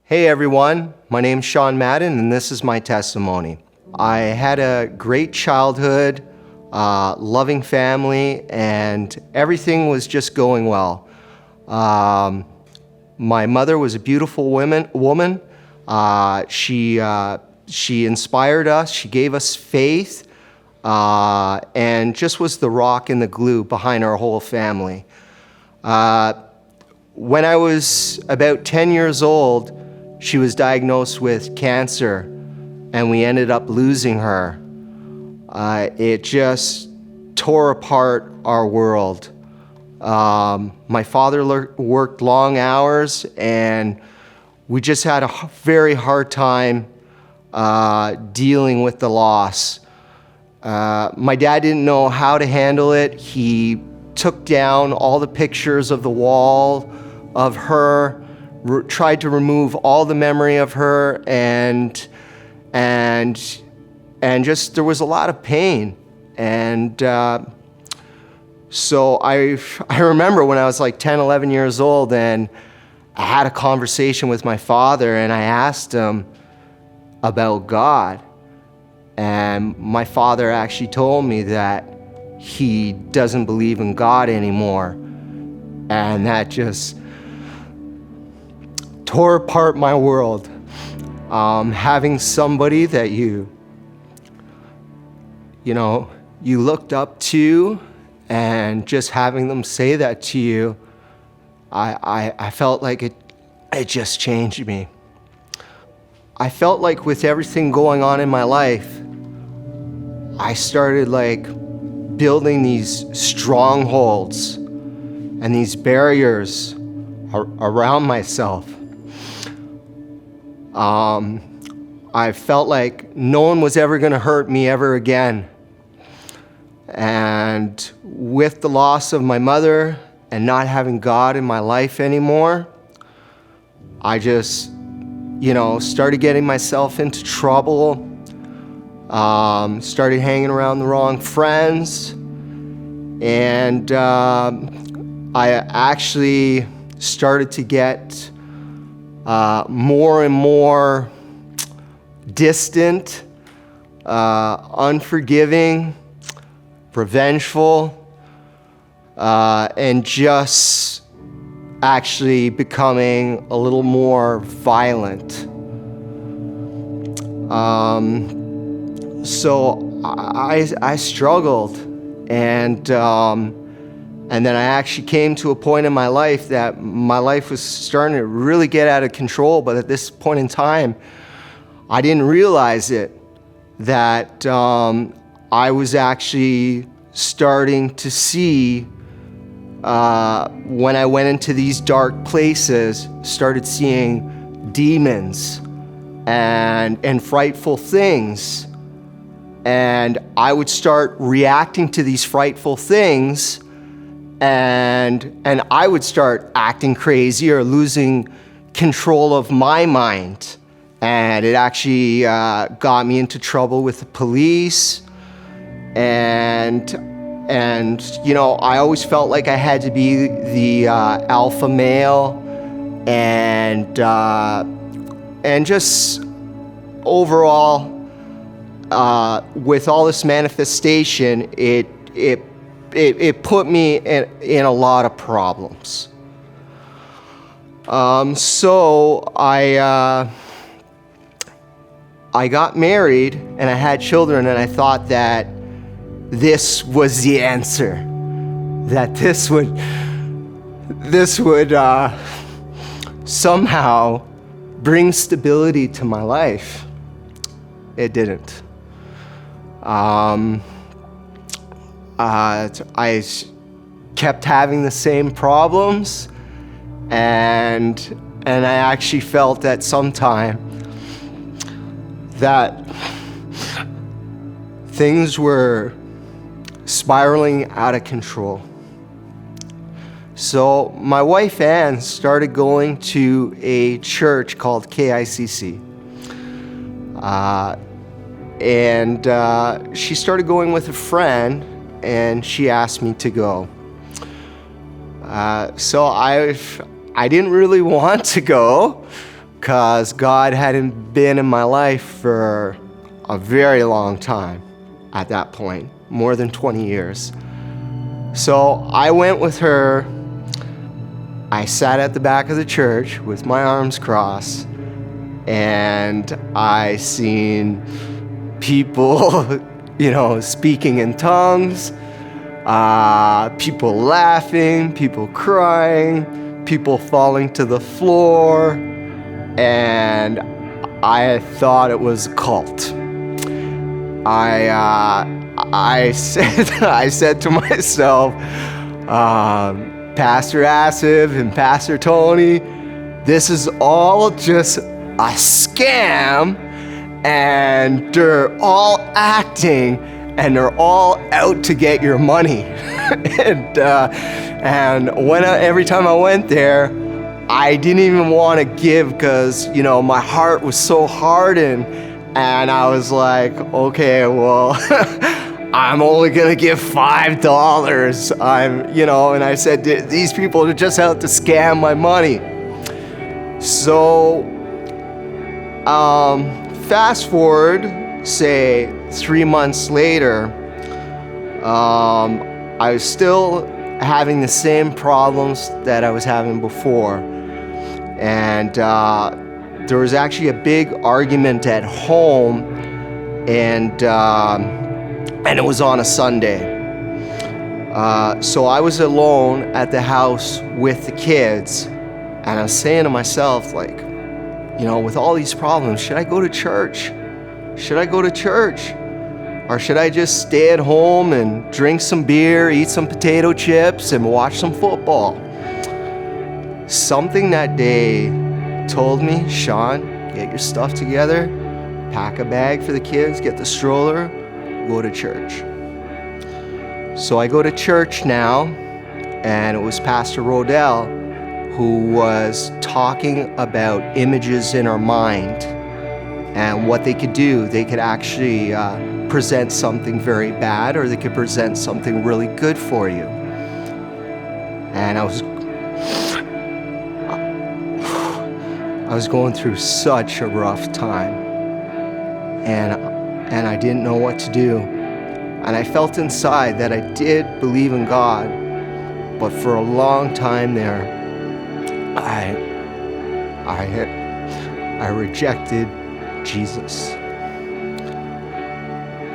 Hey everyone, my name's Sean Madden and this is my testimony. I had a great childhood, loving family, and everything was just going well. My mother was a beautiful woman. She inspired us, she gave us faith, and just was the rock and the glue behind our whole family. When I was about 10 years old, she was diagnosed with cancer, and we ended up losing her. It just tore apart our world. My father worked long hours, and we just had a very hard time dealing with the loss. My dad didn't know how to handle it. He took down all the pictures of the wall of her, tried to remove all the memory of her, and just there was a lot of pain. And so I remember when I was like 10, 11 years old, and I had a conversation with my father, and I asked him about God. And my father actually told me that he doesn't believe in God anymore. And that just tore apart my world. Having somebody that you looked up to, and just having them say that to you, I felt like it just changed me. I felt like with everything going on in my life, I started building these strongholds and these barriers around myself. I felt like no one was ever going to hurt me ever again. And with the loss of my mother and not having God in my life anymore, I just, started getting myself into trouble, started hanging around the wrong friends, and I actually started to get more and more distant, unforgiving, revengeful, and just actually becoming a little more violent. So I struggled, and then I actually came to a point in my life that my life was starting to really get out of control. But at this point in time, I didn't realize it, that I was actually starting to see, when I went into these dark places, started seeing demons and frightful things. And I would start reacting to these frightful things, and I would start acting crazy or losing control of my mind. And it actually got me into trouble with the police. And I always felt like I had to be the alpha male, and just overall, with all this manifestation, it put me in a lot of problems. So I got married and I had children, and I thought that this was the answer, that this would somehow bring stability to my life. It didn't. I kept having the same problems, and I actually felt at some time that things were spiraling out of control. So my wife Ann started going to a church called KICC. And she started going with a friend, and she asked me to go. So I didn't really want to go, because God hadn't been in my life for a very long time at that point, more than 20 years. So I went with her. I sat at the back of the church with my arms crossed, and I seen people, speaking in tongues, people laughing, people crying, people falling to the floor, and I thought it was a cult. I said to myself, Pastor Asif and Pastor Tony, this is all just a scam, and they're all acting, and they're all out to get your money. and every time I went there, I didn't even want to give because, my heart was so hardened, and I was like, okay, well, I'm only going to give $5. And I said, these people are just out to scam my money. So, fast forward, say 3 months later, I was still having the same problems that I was having before. And there was actually a big argument at home, and it was on a Sunday. So I was alone at the house with the kids, and I was saying to myself, with all these problems, should I go to church? Should I go to church? Or should I just stay at home and drink some beer, eat some potato chips, and watch some football? Something that day told me, Sean, get your stuff together, pack a bag for the kids, get the stroller, go to church. So I go to church now, and it was Pastor Rodell who was talking about images in our mind and what they could do. They could actually present something very bad, or they could present something really good for you. And I was going through such a rough time, and I didn't know what to do. And I felt inside that I did believe in God, but for a long time there, I rejected Jesus.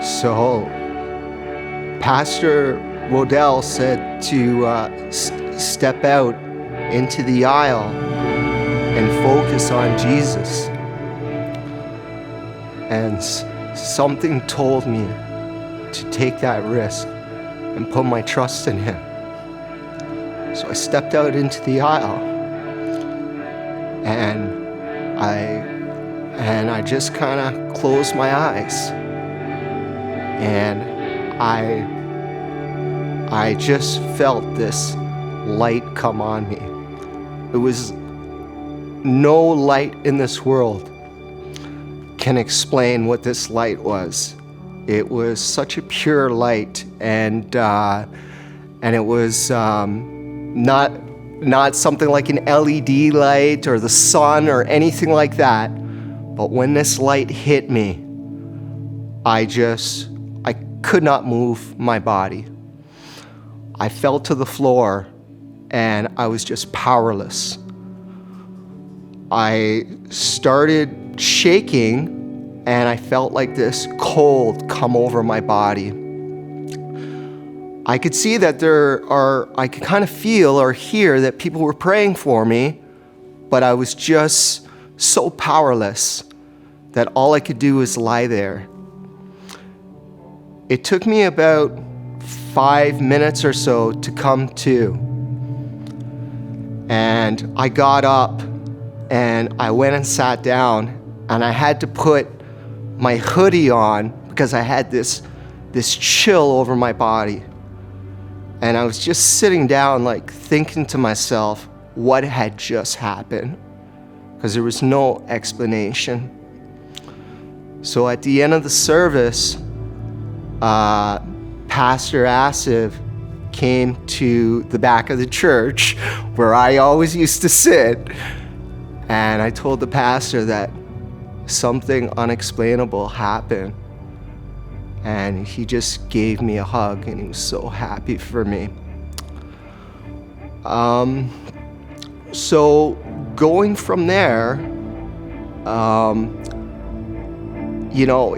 So Pastor Rodell said to step out into the aisle and focus on Jesus. And something told me to take that risk and put my trust in Him. So I stepped out into the aisle, and I just kind of closed my eyes, and I just felt this light come on me. It was no light in this world can explain what this light was. It was such a pure light, and it was not something like an LED light or the sun or anything like that. But when this light hit me, I could not move my body. I fell to the floor, and I was just powerless. I started shaking, and I felt like this cold come over my body. I could see that I could kind of feel or hear that people were praying for me, but I was just so powerless that all I could do was lie there. It took me about 5 minutes or so to come to. And I got up and I went and sat down, and I had to put my hoodie on because I had this chill over my body. And I was just sitting down, thinking to myself what had just happened, because there was no explanation. So at the end of the service, Pastor Asif came to the back of the church where I always used to sit, And I told the pastor that something unexplainable happened. And he just gave me a hug, and he was so happy for me. So going from there,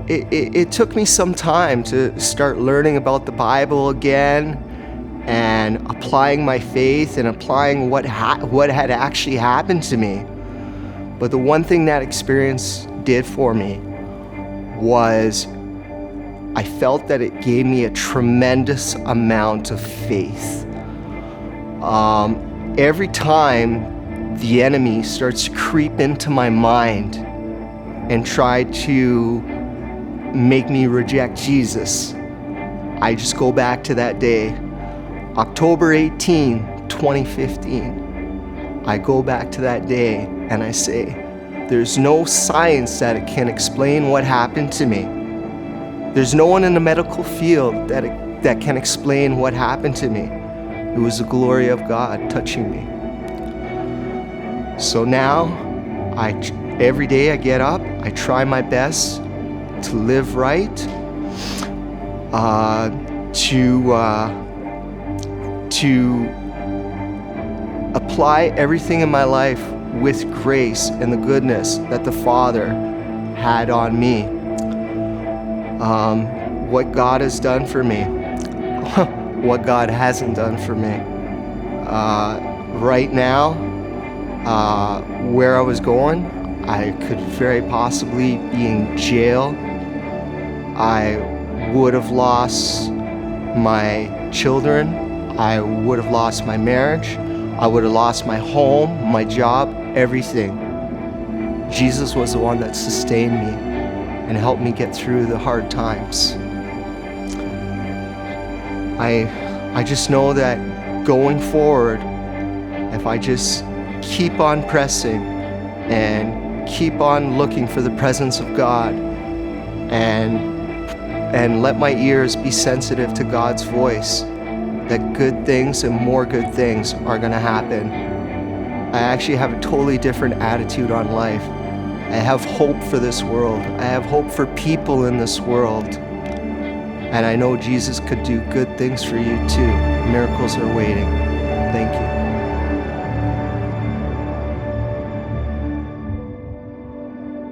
it took me some time to start learning about the Bible again and applying my faith and applying what had actually happened to me. But the one thing that experience did for me was I felt that it gave me a tremendous amount of faith. Every time the enemy starts to creep into my mind and try to make me reject Jesus, I just go back to that day, October 18, 2015. I go back to that day and I say, there's no science that it can explain what happened to me. There's no one in the medical field that can explain what happened to me. It was the glory of God touching me. So now, every day I get up, I try my best to live right, to apply everything in my life with grace and the goodness that the Father had on me. What God has done for me, what God hasn't done for me. Right now, where I was going, I could very possibly be in jail. I would have lost my children. I would have lost my marriage. I would have lost my home, my job, everything. Jesus was the one that sustained me and helped me get through the hard times. I just know that going forward, if I just keep on pressing and keep on looking for the presence of God and let my ears be sensitive to God's voice, that good things and more good things are going to happen. I actually have a totally different attitude on life. I have hope for this world. I have hope for people in this world. And I know Jesus could do good things for you too. Miracles are waiting. Thank you.